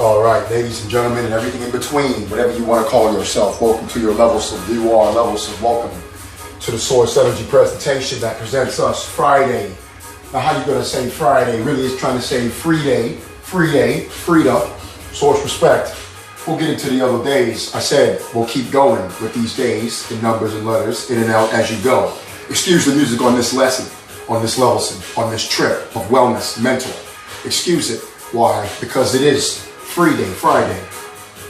All right, ladies and gentlemen, and everything in between, whatever you want to call yourself, welcome to your levelsome. You are levelsome. Welcome to the Source Energy presentation that presents us Friday. Now, how you gonna say Friday? Really is trying to say free day, freedom, source respect. We'll get into the other days. I said we'll keep going with these days in numbers and letters, in and out as you go. Excuse the music on this lesson, on this levelsome, on this trip of wellness, mental. Excuse it. Why? Because it is free day, Friday.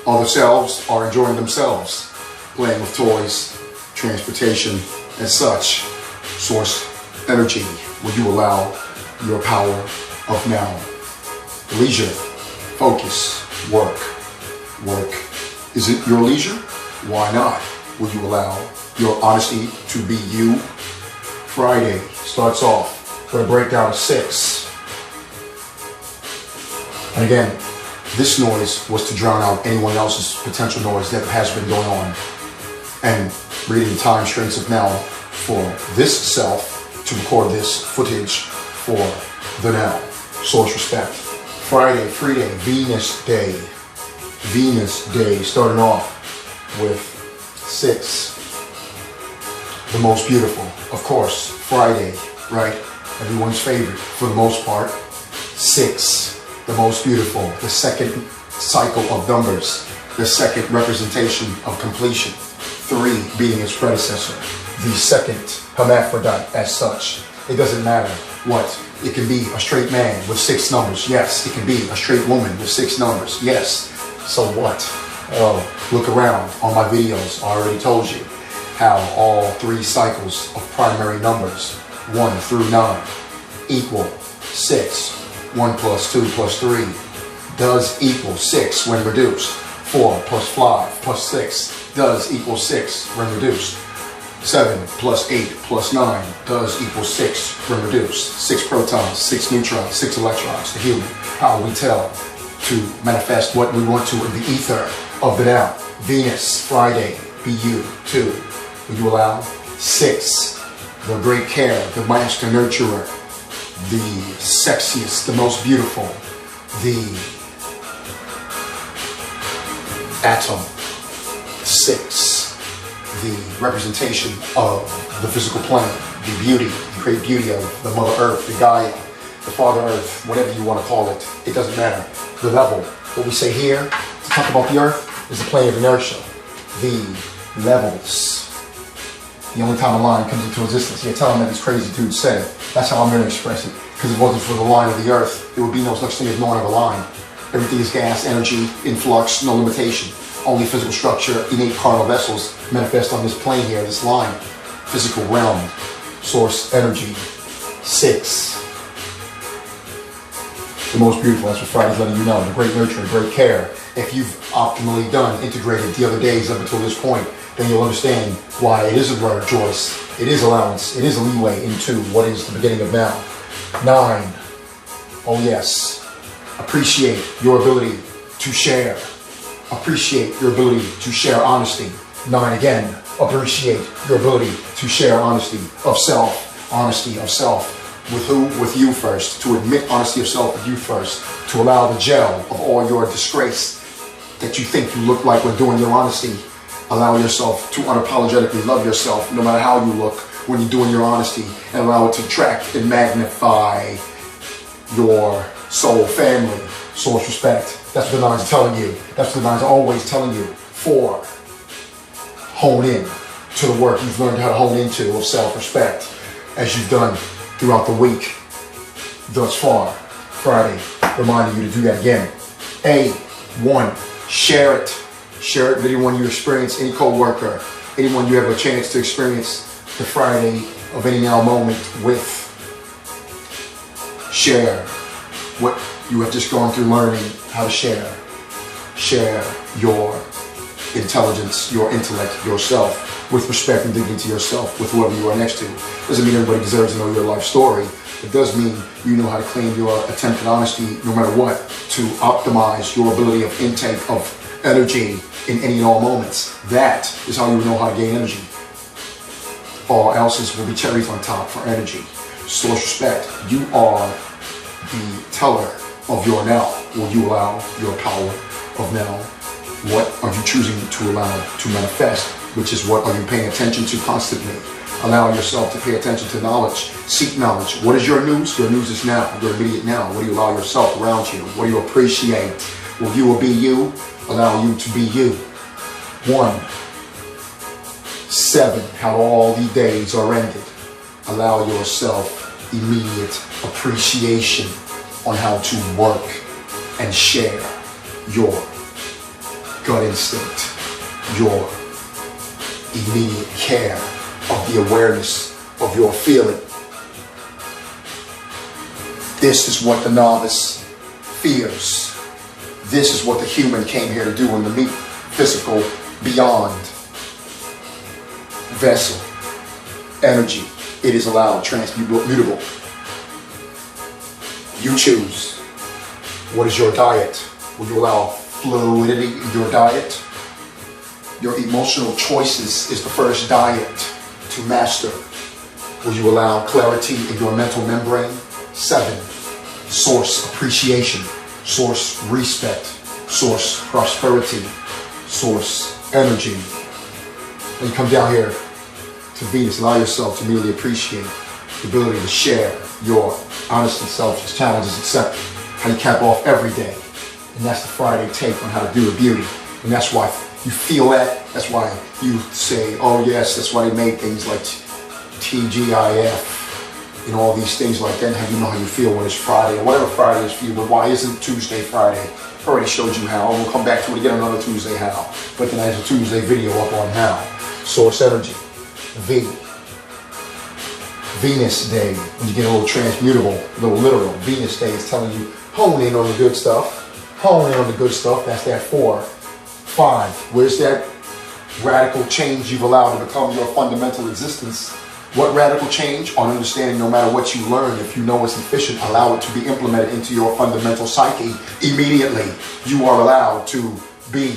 Other selves are enjoying themselves, playing with toys, transportation, and such. Source energy. Will you allow your power of now? Leisure, focus, work. Work. Is it your leisure? Why not? Will you allow your honesty to be you? Friday starts off with a breakdown of 6. And again, this noise was to drown out anyone else's potential noise that has been going on. And reading the time strengths of now for this self to record this footage for the now. Source respect. Friday, free day, Venusday. Venusday, starting off with 6. The most beautiful, of course, Friday, right? Everyone's favorite for the most part. 6, the most beautiful, the second cycle of numbers, the second representation of completion. 3 being its predecessor, the second hermaphrodite as such. It doesn't matter what. It can be a straight man with 6 numbers. Yes. It can be a straight woman with 6 numbers. Yes. So what? Oh, look around on my videos. I already told you how all 3 cycles of primary numbers, 1 through 9, equal 6. 1 plus 2 plus 3 does equal 6 when reduced. 4 plus 5 plus 6 does equal 6 when reduced. 7 plus 8 plus 9 does equal 6 when reduced. 6 protons, 6 neutrons, 6 electrons. The human, how we tell to manifest what we want to in the ether of the now. Venus, Friday, be you, 2. Will you allow? 6, the great care, the master nurturer, the sexiest, the most beautiful, the atom. 6, the representation of the physical plane, the beauty, the great beauty of the Mother Earth, the Gaia, the Father Earth, whatever you want to call it. It doesn't matter. The level. What we say here to talk about the Earth is the plane of inertia. The levels. The only time a line comes into existence. You're telling me this crazy dude said it. That's how I'm going to express it. Because if it wasn't for the line of the Earth, there would be no such thing as knowing of a line. Everything is gas, energy, influx, no limitation. Only physical structure, innate carnal vessels manifest on this plane here, this line. Physical realm. Source energy. 6. The most beautiful. That's what Friday's letting you know. The great nurture, great care. If you've optimally done, integrated the other days up until this point, then you'll understand why it is a word choice. It is allowance. It is a leeway into what is the beginning of now. 9. Oh yes. Appreciate your ability to share. Appreciate your ability to share honesty. 9 again. Appreciate your ability to share honesty of self. Honesty of self. With who? With you first. To admit honesty of self with you first. To allow the gel of all your disgrace that you think you look like when doing your honesty. Allow yourself to unapologetically love yourself no matter how you look when you're doing your honesty. And allow it to attract and magnify your soul family. Source respect. That's what the 9s are telling you. That's what the 9s are always telling you. 4. Hone in to the work you've learned how to hone into of self-respect as you've done throughout the week thus far. Friday, reminding you to do that again. 1. Share it. Share it with anyone you experience, any co-worker, anyone you have a chance to experience the Friday of any now moment with. Share what you have just gone through learning how to share. Share your intelligence, your intellect, yourself, with respect and dignity to yourself, with whoever you are next to. Doesn't mean everybody deserves to know your life story. It does mean you know how to claim your attempted honesty no matter what, to optimize your ability of intake of energy in any and all moments. That is how you know how to gain energy. All else's will be cherries on top for energy. Source respect. You are the teller of your now? Will you allow your power of now? What are you choosing to allow to manifest? Which is what are you paying attention to constantly? Allow yourself to pay attention to knowledge. Seek knowledge. What is your news? Your news is now. Your immediate now. What do you allow yourself around you? What do you appreciate? Will you be you? Allow you to be you. 1. 7. How all the days are ended. Allow yourself immediate appreciation on how to work and share your gut instinct, your immediate care of the awareness of your feeling. This is what the novice fears. This is what the human came here to do in the physical beyond vessel energy. It is allowed, transmutable. You choose. What is your diet? Will you allow fluidity in your diet? Your emotional choices is the first diet to master. Will you allow clarity in your mental membrane? 7. Source appreciation, source respect, source prosperity, source energy. When you come down here to Venus, allow yourself to merely appreciate the ability to share your honest and selfish challenges, accept how you cap off every day. And that's the Friday take on how to do a beauty. And that's why you feel that. That's why you say, oh yes, that's why they made things like TGIF and all these things like that. And how you know how you feel when it's Friday or whatever Friday is for you. But why isn't Tuesday Friday? I already showed you how. We'll come back to it again another Tuesday how. But then there's a Tuesday video up on how. Source energy. V. Venusday. When you get a little transmutable, a little literal. Venusday is telling you, hone in on the good stuff. Hone in on the good stuff. That's that 4. 5. Where's that radical change you've allowed to become your fundamental existence? What radical change? On understanding no matter what you learn, if you know it's efficient, allow it to be implemented into your fundamental psyche immediately. You are allowed to be.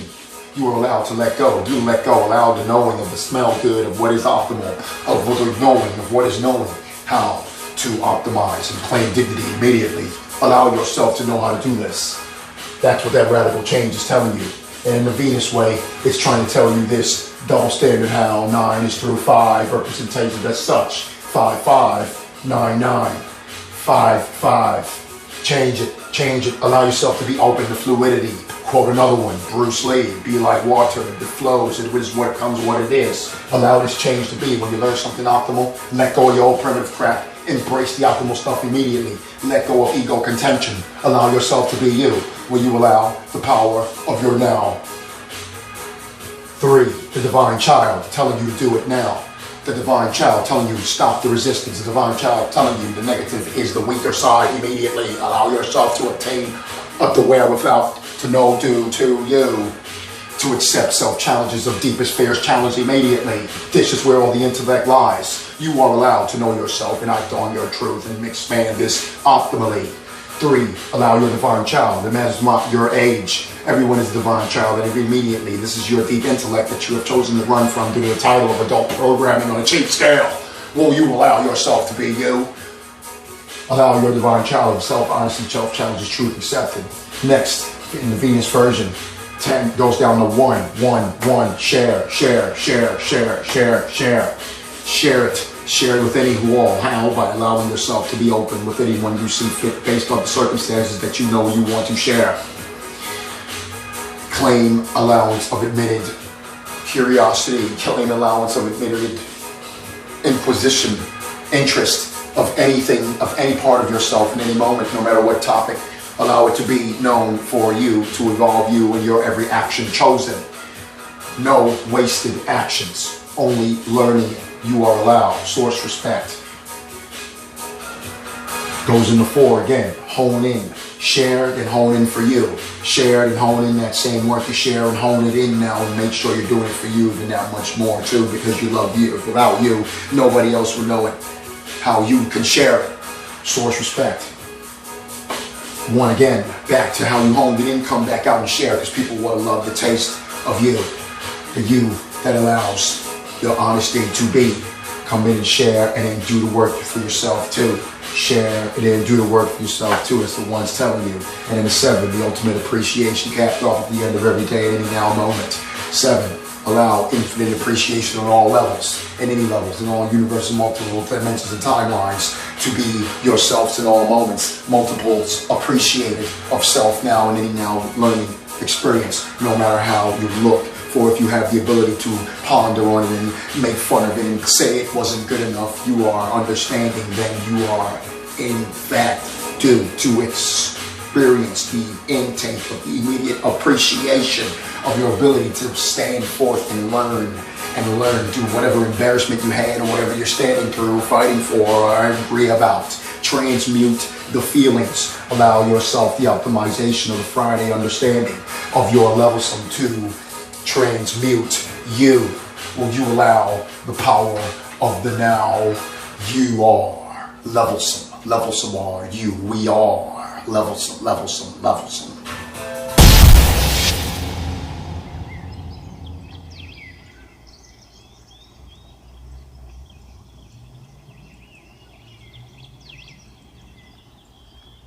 You are allowed to let go. Do let go. Allow the knowing of the smell good of what is optimal, of what the knowing of what is knowing, how to optimize and claim dignity immediately. Allow yourself to know how to do this. That's what that radical change is telling you. And in the Venus way, it's trying to tell you this double standard how 9 is through 5 representations as such. 5, 5, 9, 9, 5, 5. Change it, change it. Allow yourself to be open to fluidity. Quote another one, Bruce Lee, be like water, it flows, it is what comes, what it is. Allow this change to be. When you learn something optimal, let go of your old primitive crap. Embrace the optimal stuff immediately. Let go of ego contention. Allow yourself to be you. Will you allow the power of your now? 3, the divine child telling you to do it now. The divine child telling you to stop the resistance. The divine child telling you the negative is the weaker side immediately. Allow yourself to obtain up the wherewithal to know due to you. To accept self-challenges of deepest fears challenge immediately. This is where all the intellect lies. You are allowed to know yourself and act on your truth and expand this optimally. 3, allow your divine child. It matters not your age. Everyone is a divine child, and immediately this is your deep intellect that you have chosen to run from due to the title of adult programming on a cheap scale. Will you allow yourself to be you? Allow your divine child of self-honesty, self-challenges, truth accepted. Next, in the Venus version, 10 goes down to 1, 1, 1, share, share, share, share, share, share. Share it. Share it with any who all. How? By allowing yourself to be open with anyone you see fit based on the circumstances that you know you want to share. Claim allowance of admitted curiosity. Claim allowance of admitted inquisition, interest of anything, of any part of yourself in any moment, no matter what topic. Allow it to be known for you, to involve you in your every action chosen. No wasted actions, only learning you are allowed. Source respect. Goes into 4 again, hone in. Share it and hone in for you. Share it and hone in that same work you share and hone it in now and make sure you're doing it for you and that much more too, because you love you. Without you, nobody else would know it. How you can share it. Source respect. 1 again, back to how you honed it in, come back out and share, because people will love the taste of you. The you that allows your honesty to be. Come in and share and then do the work for yourself too. share, and then do the work for yourself too. It's the ones telling you. And then the 7, the ultimate appreciation capped off at the end of every day, any now moment. 7, allow infinite appreciation on all levels, in any levels, in all universal multiple dimensions and timelines, to be yourselves in all moments, multiples appreciated of self now and any now learning experience, no matter how you look. For if you have the ability to ponder on it and make fun of it and say it wasn't good enough, you are understanding, then you are in fact due to experience the intake of the immediate appreciation of your ability to stand forth and learn do whatever embarrassment you had or whatever you're standing through, fighting for, or angry about. Transmute the feelings. Allow yourself the optimization of the Friday understanding of your levelsome to transmute you. Will you allow the power of the now? You are levelsome. Levelsome are you. We are levelsome, levelsome, levelsome.